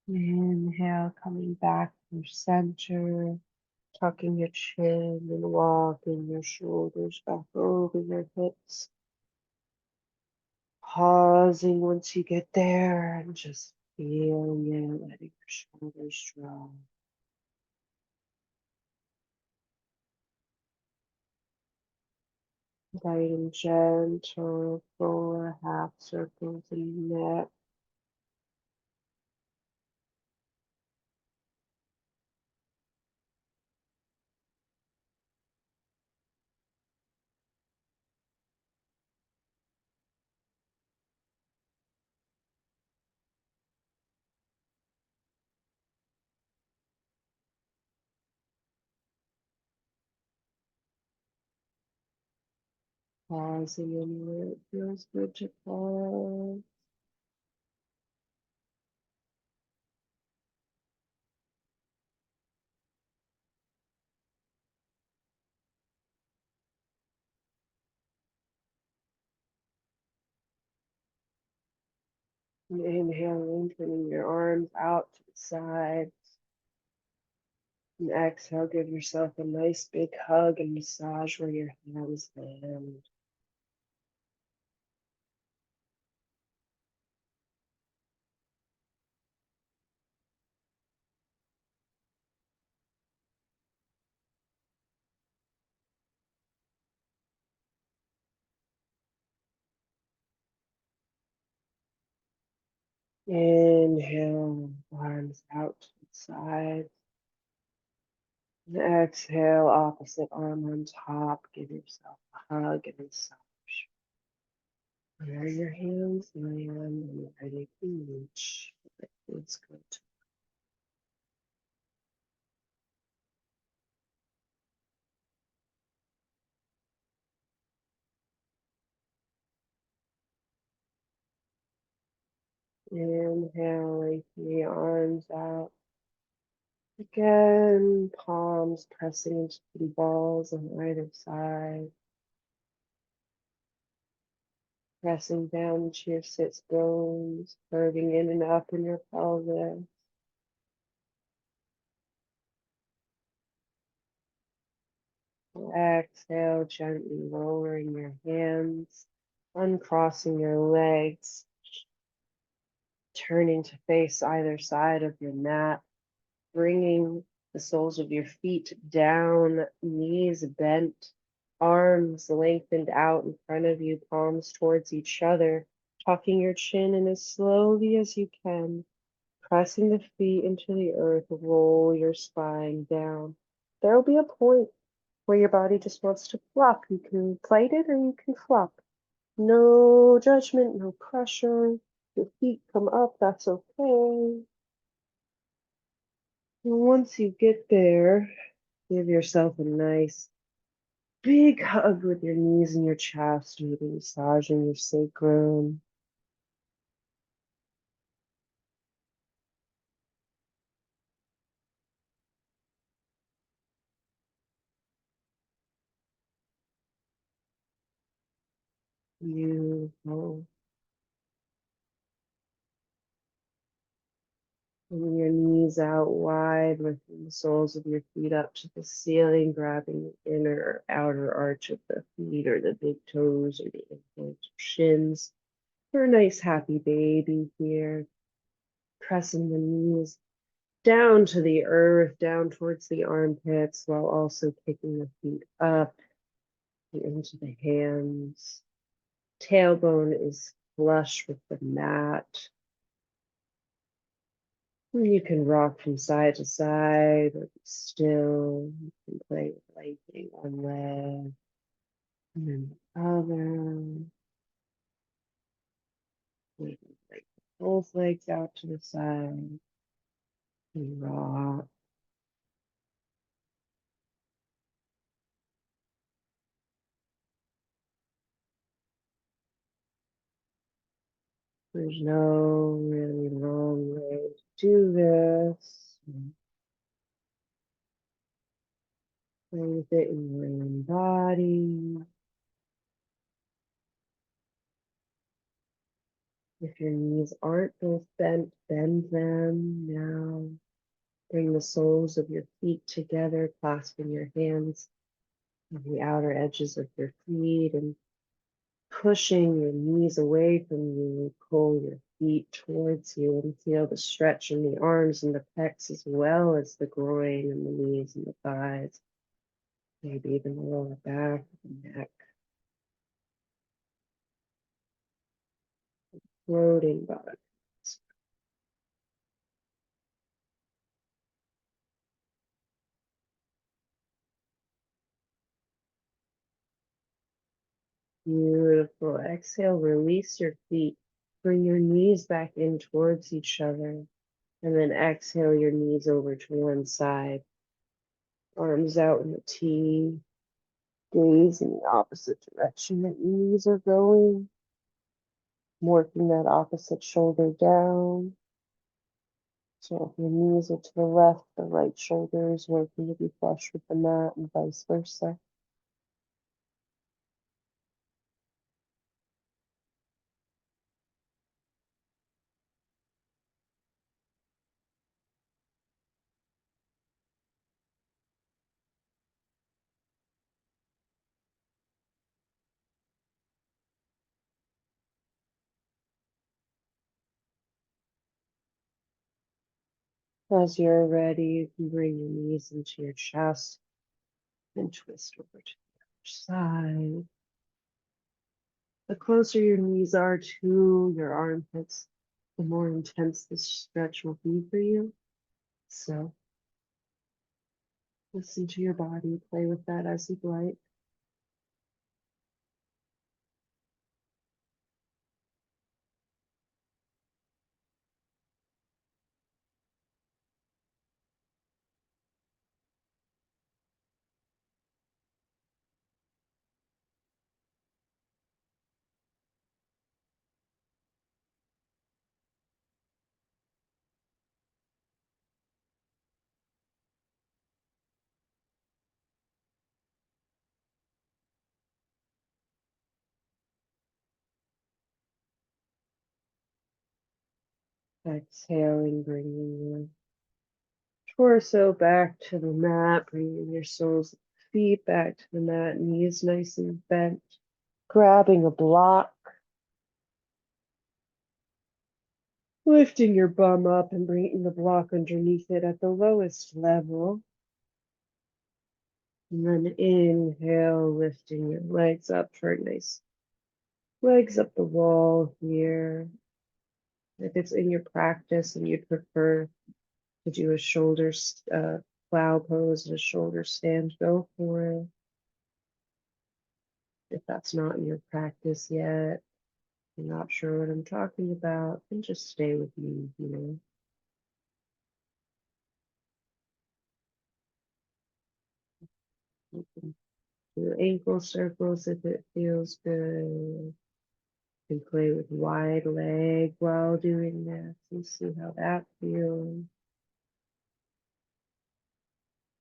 Inhale, coming back through center, tucking your chin and walking your shoulders back over your hips. Pausing once you get there and just feeling it, letting your shoulders drop. Guiding gentle forward half circles in your neck. Pausing anywhere it feels good to pause. And inhale, lengthening your arms out to the side. And exhale, give yourself a nice big hug and massage where your hands land. Inhale, arms out to the side. And exhale, opposite arm on top. Give yourself a hug and massage. Where your hands land and you're ready to reach. It feels good. Inhale, lengthen the arms out. Again, palms pressing into the balls on either side. Pressing down into your sits bones, curving in and up in your pelvis. Exhale, gently lowering your hands, uncrossing your legs, turning to face either side of your mat, bringing the soles of your feet down, knees bent, arms lengthened out in front of you, palms towards each other, tucking your chin in as slowly as you can, pressing the feet into the earth, roll your spine down. There will be a point where your body just wants to flop. You can fight it or you can flop. No judgment, no pressure. Your feet come up, that's okay. And once you get there, give yourself a nice big hug with your knees and your chest, maybe massaging your sacrum. Beautiful. Bring your knees out wide, lifting the soles of your feet up to the ceiling, grabbing the inner or outer arch of the feet or the big toes or the ankles or shins. For a nice happy baby here. Pressing the knees down to the earth, down towards the armpits, while also kicking the feet up into the hands. Tailbone is flush with the mat. And you can rock from side to side or be still. You can play with lengthening one leg and then the other. Maybe like both legs out to the side and rock. There's no really wrong way to do this. Play with it in your own body. If your knees aren't both bent, bend them now. Bring the soles of your feet together, clasping your hands on the outer edges of your feet and pushing your knees away from you. Pull your feet towards you and feel the stretch in the arms and the pecs as well as the groin and the knees and the thighs. Maybe even the lower back, the neck, floating body. Beautiful. Exhale, release your feet. Bring your knees back in towards each other. And then exhale your knees over to one side. Arms out in the T. Gaze in the opposite direction that your knees are going. Working that opposite shoulder down. So if your knees are to the left, the right shoulder is working to be flush with the mat and vice versa. As you're ready, you can bring your knees into your chest and twist over to the other side. The closer your knees are to your armpits, the more intense this stretch will be for you. So listen to your body, play with that as you'd like. Exhaling, bringing your torso back to the mat, bringing your soles of the feet back to the mat, knees nice and bent, grabbing a block, lifting your bum up and bringing the block underneath it at the lowest level. And then inhale, lifting your legs up for a nice legs up the wall here. If it's in your practice and you'd prefer to do a shoulder plow pose and a shoulder stand, go for it. If that's not in your practice yet, you're not sure what I'm talking about, then just stay with me, you know. You can do ankle circles if it feels good. You can play with wide leg while doing this and see how that feels.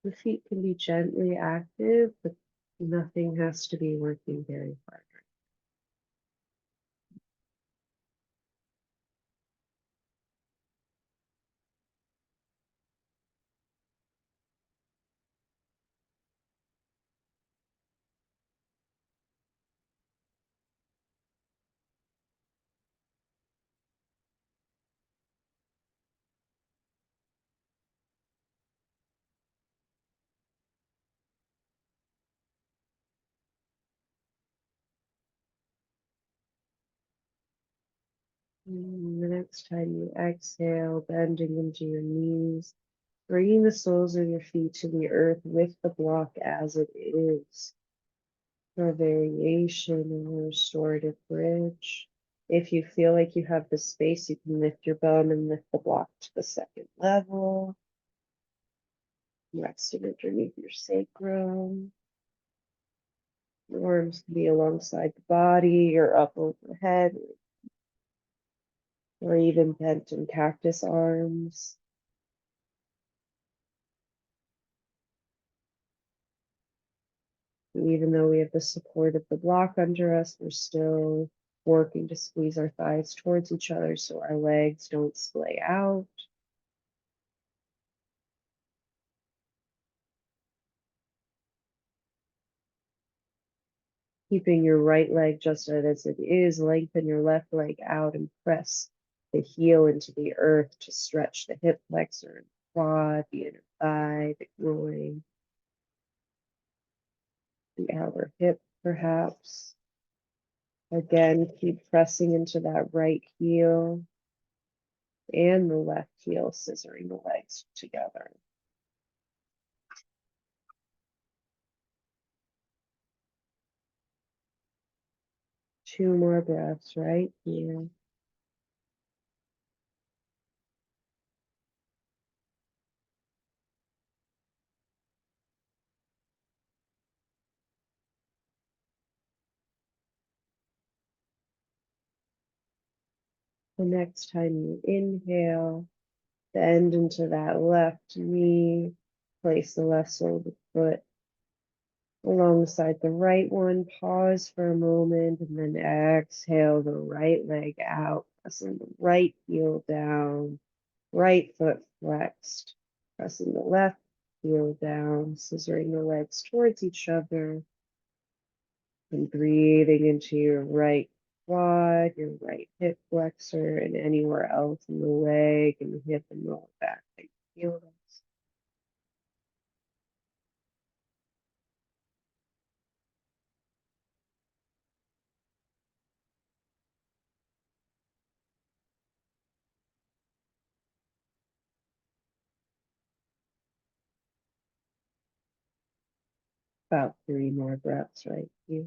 The feet can be gently active, but nothing has to be working very hard. The next time you exhale, bending into your knees, bringing the soles of your feet to the earth with the block as it is. For a variation in a restorative bridge. If you feel like you have the space, you can lift your bum and lift the block to the second level. Resting underneath your sacrum. Your arms can be alongside the body or up overhead, or even bent in cactus arms. Even though we have the support of the block under us, we're still working to squeeze our thighs towards each other so our legs don't splay out. Keeping your right leg just as it is, lengthen your left leg out and press the heel into the earth to stretch the hip flexor and quad, the inner thigh, the groin, the outer hip perhaps. Again, keep pressing into that right heel and the left heel, scissoring the legs together. 2 more breaths right here. The next time you inhale, bend into that left knee, place the left sole of the foot alongside the right one. Pause for a moment and then exhale the right leg out, pressing the right heel down, right foot flexed, pressing the left heel down, scissoring the legs towards each other, and breathing into your right quad, your right hip flexor, and anywhere else in the leg and the hip and lower back that you feel this. About 3 more breaths right here.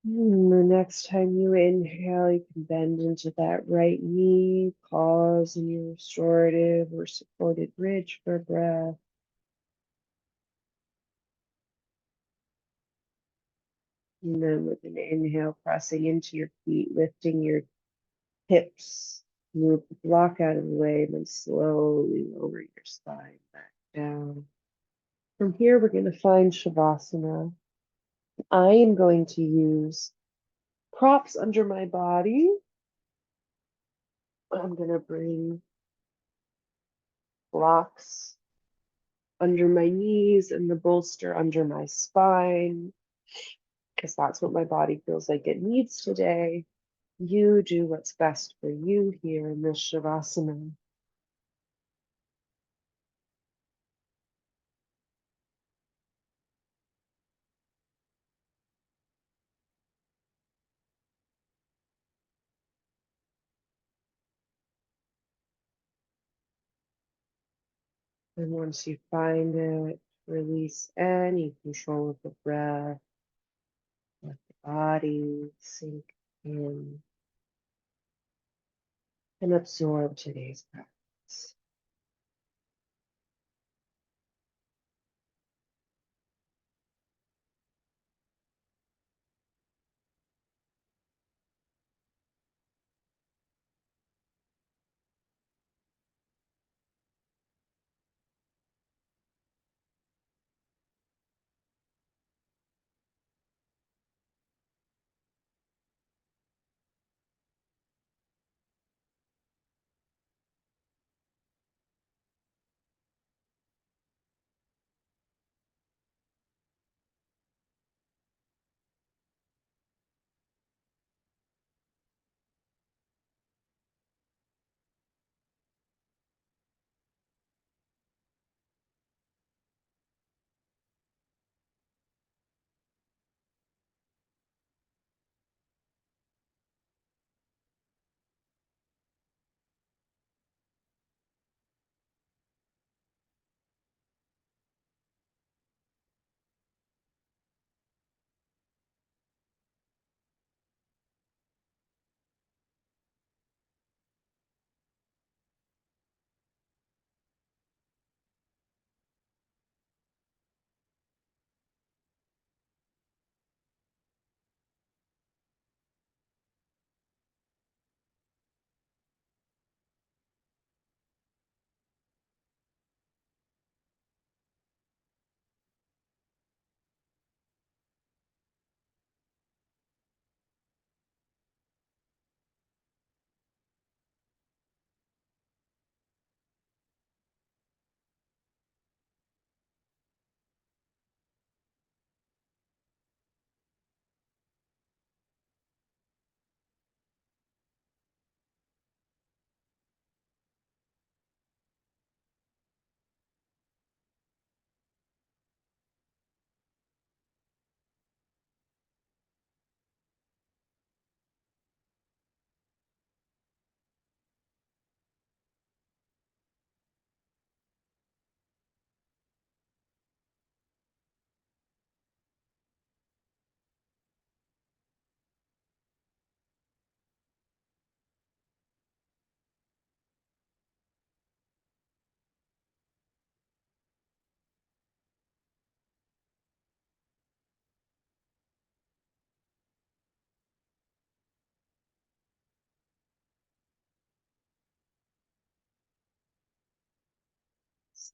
And the next time you inhale, you can bend into that right knee, pause in your restorative or supported bridge for breath. And then with an inhale, pressing into your feet, lifting your hips, move the block out of the way, and then slowly lower your spine back down. From here, we're going to find Shavasana. I am going to use props under my body. I'm going to bring blocks under my knees and the bolster under my spine, because that's what my body feels like it needs today. You do what's best for you here in this Shavasana. And once you find it, release any control of the breath. Let the body sink in and absorb today's practice.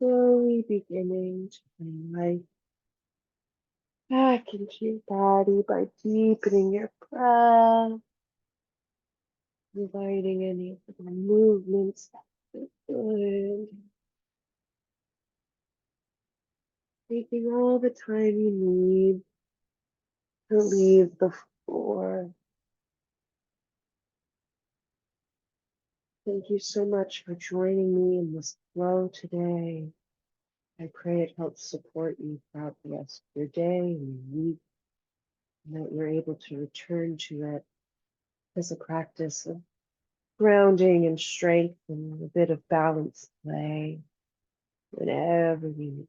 slowly beginning to bring life back into your body by deepening your breath, inviting any of the movements that feel good, taking all the time you need to leave the floor. Thank you so much for joining me in this flow today. I pray it helps support you throughout the rest of your day and your week, and that you're able to return to it as a practice of grounding and strength and a bit of balanced play whenever you